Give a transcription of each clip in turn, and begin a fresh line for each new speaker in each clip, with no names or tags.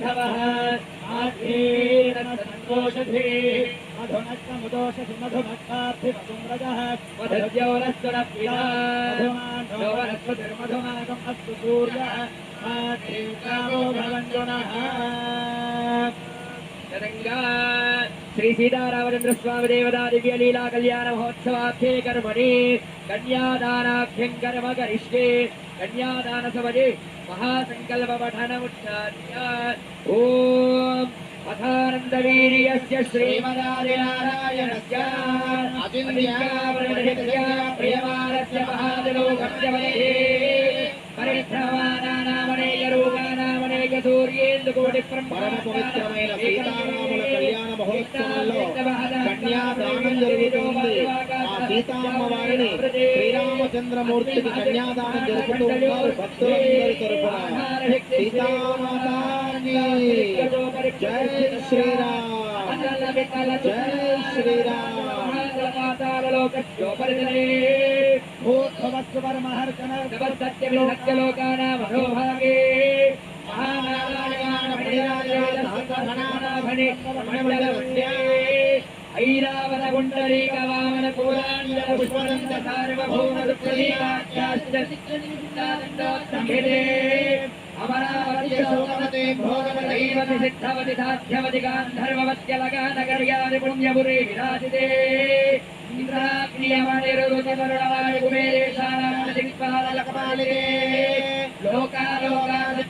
मधवः आधीरसन्तोषधे मधुनक्तमुदोषधि मधुमक्तार्थिमधुम्रजः मधुद्यौरस्वरप्रिया मधुमाण्डोवरस्वतिर्मधुमागम् अस्तु सूर्यः आधीर्कामो भवन्तुनः श्री सीतारामचंद्र स्वामी देवता दिव्य लीला कल्याण महोत्सवाख्ये कर्मणि कन्यादानाख्यं कर्म करिष्ये कन्यादान समये महासंकल्प पठनमुच्चार्य ओम अथानन्दवीर्यस्य श्रीमदादिनारायणस्य अचिन्त्यावरणस्य प्रियमानस्य महाजलोकस्य वदे పరిత్రవానామనేయ సూర్యేందుకోటి
పరమ పవిత్రమైన సీతారాముల కళ్యాణ మహోత్సవంలో కన్యాదానం జరుగుతుంది. ఆ సీతామ్మ వారిని శ్రీరామచంద్రమూర్తికి కన్యాదానం జరుపుతూ ఉన్నారు భక్తులందరి తరపున. సీతామాతాకి జై శ్రీరామ్, జై శ్రీరామ్.
మనోభాగే ఐరావత గుండరీక వామన పురాణ్య పుష్పదంత సార్వభౌమ దుఃఖీకాఖ్యాస్తే అమరావతి శోకవతే భోగవతైవతి సిద్ధవతి సాధ్యవతి గాంధర్వవత్యలగానగర్యాది పుణ్యపురే విరాజితే ఇంద్రాగ్నియమనిరురుచివరుణవాయు కుబేరేశానాం దిక్పాలకపాలితే లోకాలోకాదే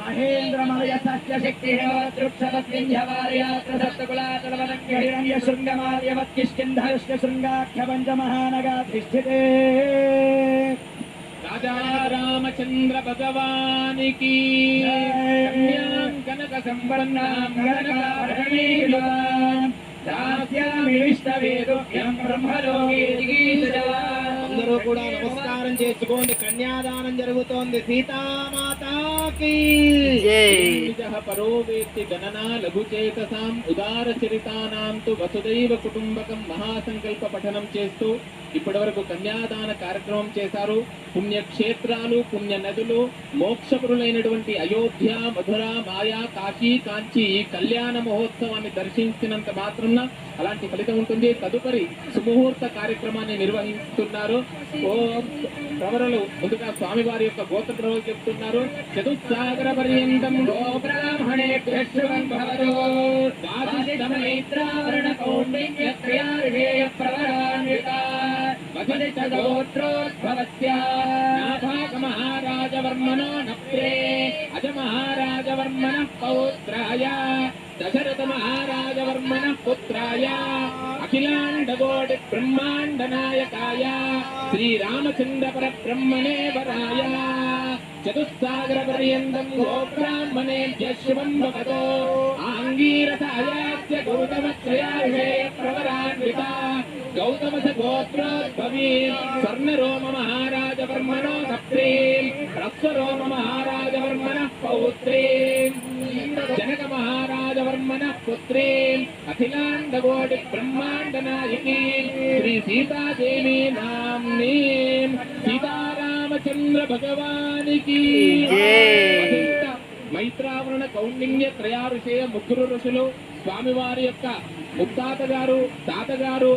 మహేంద్రమయ సత్య శక్తి హేవతృక్షవత్వింధ్యవార్యాత్రసప్తకులాచలవనంగహిరణ్య శృంగమార్యవత్కిష్కింధరుష్య శృంగాఖ్య పంచమహానగాధిష్ఠితే
రాజా రామచంద్ర భగవానికి కనక సంవర్ణాం కనకాభరణీయులాం అందరూ కూడా నమస్కారం చేసుకోండి. కన్యాదానం జరుగుతోంది. సీతామాతాకి పరోవేత్తి గణనా లఘుచేతసాం ఉదార చరితానాం తు వసుదైవ కుటుంబకం మహాసంకల్ప పఠనం చేస్తూ ఇప్పటి వరకు కన్యాదాన కార్యక్రమం చేశారు. పుణ్యక్షేత్రాలు, పుణ్య నదులు, మోక్షపురులైనటువంటి అయోధ్య, మధుర, మాయా, కాశీ, కాంచి ఈ కళ్యాణ మహోత్సవాన్ని దర్శించినంత మాత్రం అలాంటి ఫలితం ఉంటుంది. తదుపరి సుముహూర్త కార్యక్రమాన్ని నిర్వహిస్తున్నారు. ప్రవరలు ముందుగా స్వామివారి యొక్క గోత్ర ప్రవలు చెప్తున్నారు. చతుస్సాగర పర్యంతం గోబ్రాహ్మణేభ్యః శృణ్వన్ భవతో వాసిష్టమైత్రావరణ కౌండిన్యత్రయార్హేయ ప్రవరాన్వితా వదలిత గోత్రోద్భవస్య నాభాగ మహారాజవర్మణో నప్తే అజ మహారాజవర్మణః పౌత్రాయ దశరథ మహారాజవర్మణః పుత్రాయ అఖిలాండకోటి బ్రహ్మాండ నాయకాయ శ్రీరామచంద్ర పరబ్రహ్మణే వరాయ చతుస్సాగర పర్యంతం గోబ్రాహ్మణేభ్యః శుభం భవతో ఆంగీరసాయాస్య గౌతమత్రయార్హే ప్రవరాన్వితా గౌతమస గోత్రోద్భవీ స్వర్ణరోమ మహారాజవర్మణో సప్తే హ్రస్వరోమ మహారాజవర్మణః పౌత్రే జనక మహారాజవర్మణః పుత్రే అఖిలాండకోటి బ్రహ్మాండ నాయకీ శ్రీ సీతాదేవి నామ్నీ సీతారామచంద్ర భగవానికి మైత్రావరణ కౌండిన్య త్రయారుషేయ ముగ్గురు ఋషులు స్వామివారి యొక్క ముత్తాత గారు, తాతగారు,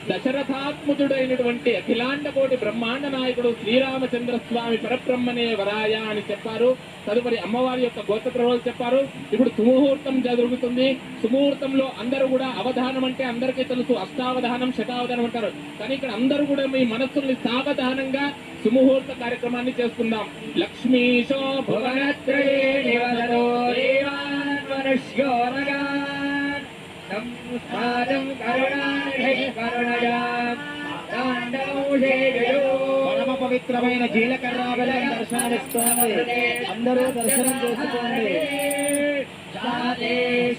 దశరథాత్ముడైనటువంటి అఖిలాండ కోటి బ్రహ్మాండ నాయకుడు శ్రీరామచంద్ర స్వామి పరబ్రహ్మనే వరాయ అని చెప్పారు. తదుపరి అమ్మవారి యొక్క గోత్ర ప్రవలు చెప్పారు. ఇప్పుడు సుముహూర్తం జరుగుతుంది. సుముహూర్తంలో అందరూ కూడా అవధానం అంటే అందరికీ తెలుసు, అష్టావధానం, శతావధానం అంటారు. కానీ ఇక్కడ అందరూ కూడా మీ మనస్సుల్ని సావధానంగా సుముహూర్త కార్యక్రమాన్ని చేసుకుందాం. లక్ష్మీశో భువనత్రయే నివసతో దేవాన్మనుష్యోరగా సంస్కారం కరుణానిధి కరుణయా పరమ పవిత్రమైన జీలకర్ర బలం దర్శనమిస్తోంది. అందరూ దర్శనం చేసుకోండి.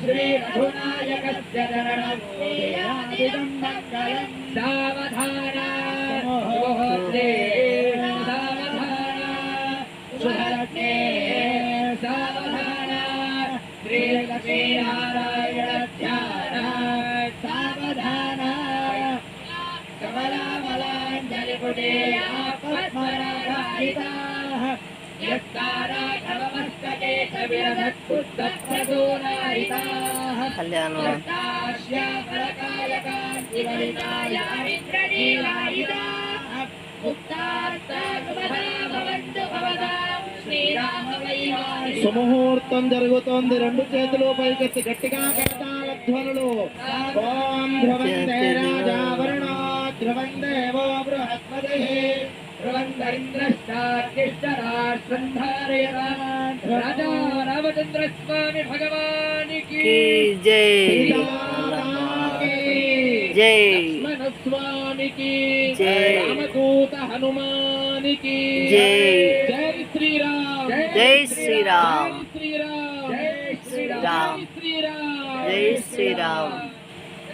శ్రీ రఘునాయకస్య చరణం మంగళం సావధాన సుహరత్నే సావధాన శ్రీ లక్ష్మీనారాయణ ధ్యాన సావధాన కమలామలాంజలిపుటే పద్మరాగాయితాః యస్తారాఘవమస్తకే
పుస్తప్రదోనారితాః
కళ్యాణం
శ్యామలకాయకాంతివనితాయామింద్రనీలాయుధాః ముక్తార్థాత్మదా భవంతు భవతాం శ్రీరామవైవాహికం.
సుముహూర్తం జరుగుతోంది. రెండు చేతులు పైకెత్తి గట్టిగా కరతాళ ధ్వనులు. ఓం ధ్రువందే రాజా వరుణో ధ్రువం దేవో బృహస్పతిః
రాజా రామచంద్ర స్వామి భగవానికి
की जय जय
లక్ష్మణ స్వామికి
జై.
రామదూత హనుమానికి
జై.
జై శ్రీరామ్
జై శ్రీరామ్
జై శ్రీరామ్
జై శ్రీరామ్
రామ్
శ్రీరామ్
జై శ్రీరామ్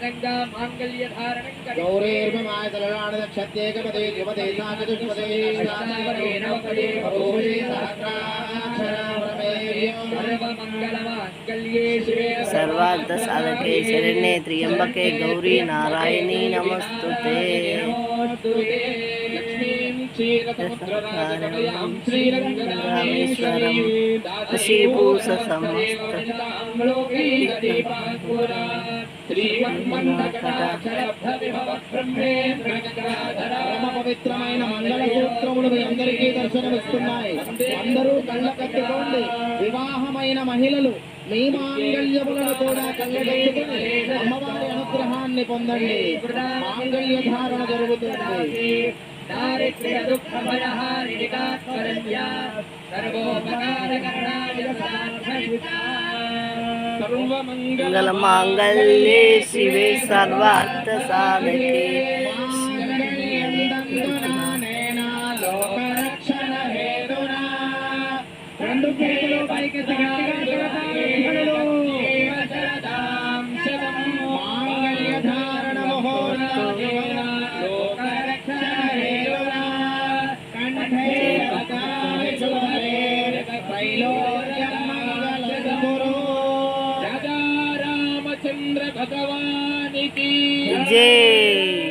రంగా మాంగళ్య ధారణం
గౌరేర్మమాయ తలరాణదక్షత్యేకపదే యువదే సాచతుష్పదే శాతావరే నవపదే బహూరే సహస్రాక్షరావరమేయం
సర్వమంగళమాంగళ్యే శివే
सर्वार्थ साधके शरण्ये त्र्यंबके गौरी नारायणी नमस्तुते
లక్ష్మీం క్షీరసముద్రరాజకమయాం శ్రీరంగరామేశ్వరీం
వశీభూష సమస్త
పరమ పవిత్రమైన మంగళ సూత్రములు మీ అందరికీ దర్శనమిస్తున్నాయి. అందరూ కళ్ళ కట్టుకోండి. వివాహమైన మహిళలు మీ మాంగళ్యములను కూడా కళ్ళగట్టుకుని అమ్మవారి అనుగ్రహాన్ని పొందండి. మాంగళ్య ధారణ జరుగుతుంది.
దారిద్ర్య దుఃఖ భయహారిణికాత్మరణ్య సర్వోపకారకరణాయ సాధయితా.
मंगल मांगल्ये शिवे सर्वार्थ साधके
రెండు చేతులు పైకెత్తి గట్టిగా మాంగళ్య ధారణ
రాజా రామచంద్ర భగవానికి
जय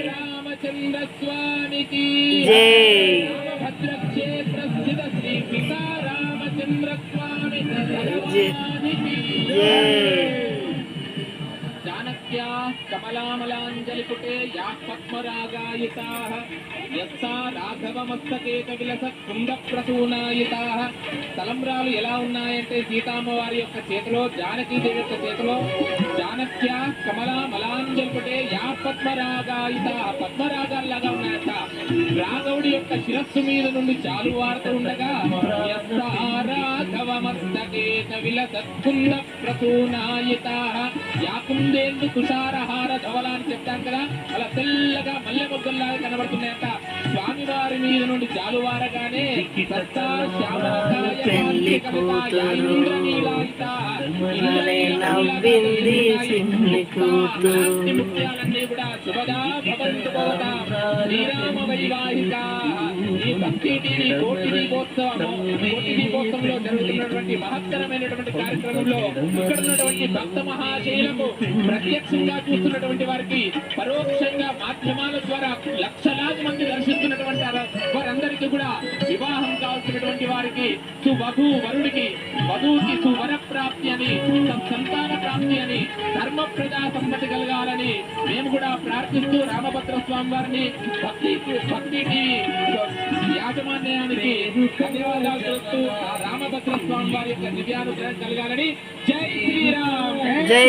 రామచంద్ర స్వామికి
जय
రామభద్ర క్షేత్ర స్థిత శ్రీ సీతారామచంద్ర స్వామి భగవానికి
जय
जानक्या कमलामलाञ्जलिपुटे याः पद्मरागायिताः यस्सा రాఘవమస్తకేక విలస కుందప్రసూనాయితాः తలంబ్రాలు ఎలా ఉన్నాయంటే సీతమ్మ వారి యొక్క చేతిలో జానకీదేవి యొక్క చేతిలో జానక్య కమలామలాంజలిపుటే యా పద్మరాగాయితాः పద్మరాగాల్లాగా ఉన్నాయంట. రాఘవుడి యొక్క శిరస్సు మీద నుండి చాలు వార్త ఉండగా యస్సా రాఘవమస్తకేక విలస కుందప్రసూనాయితాः యా కుందేందు తుషారహార ధవల అని చెప్తాం కదా, అలా తెల్లగా మల్లె మొగ్గల్లాగా కనబడుతున్నాయంట. స్వామివారి మీద నుండి జాలువారగానే సత్తా శ్యామలకాయ
పెళ్లి కూతురు నవ్వింది సిన్ని కూతురు
ముత్యాలన్నీ కూడా శుభదా భవంతు భవతా శ్రీరామ వైవాహిక. ఈ భక్తి టీవీ కోటి దీపోత్సవము కోటి దీపోత్సవంలో జరుగుతున్నటువంటి మహత్తరమైనటువంటి కార్యక్రమంలో ఇక్కడ ఉన్నటువంటి భక్త మహాశైలకు ప్రత్యక్షంగా చూస్తున్నటువంటి వారికి పరోక్షంగా మాధ్యమాల ద్వారా లక్షలాది మంది దర్శిస్తున్నటువంటి వారందరికీ కూడా వివాహం కావాల్సినటువంటి వారికి సువధు వరుడికి వధువుకి సువర ప్రాప్తి అని సంతాన ప్రాప్తి అని ధర్మ ప్రజా సంపత్తి కలగాలని మేము కూడా ప్రార్థిస్తూ రామభద్ర స్వామి వారిని భక్తి టీవీ యాజమాన్యానికి ధన్యవాదాలు చేస్తూ ఆ రామభద్ర స్వామి వారి యొక్క దివ్యానుగ్రహం కలగాలని జై శ్రీరామ్.
జై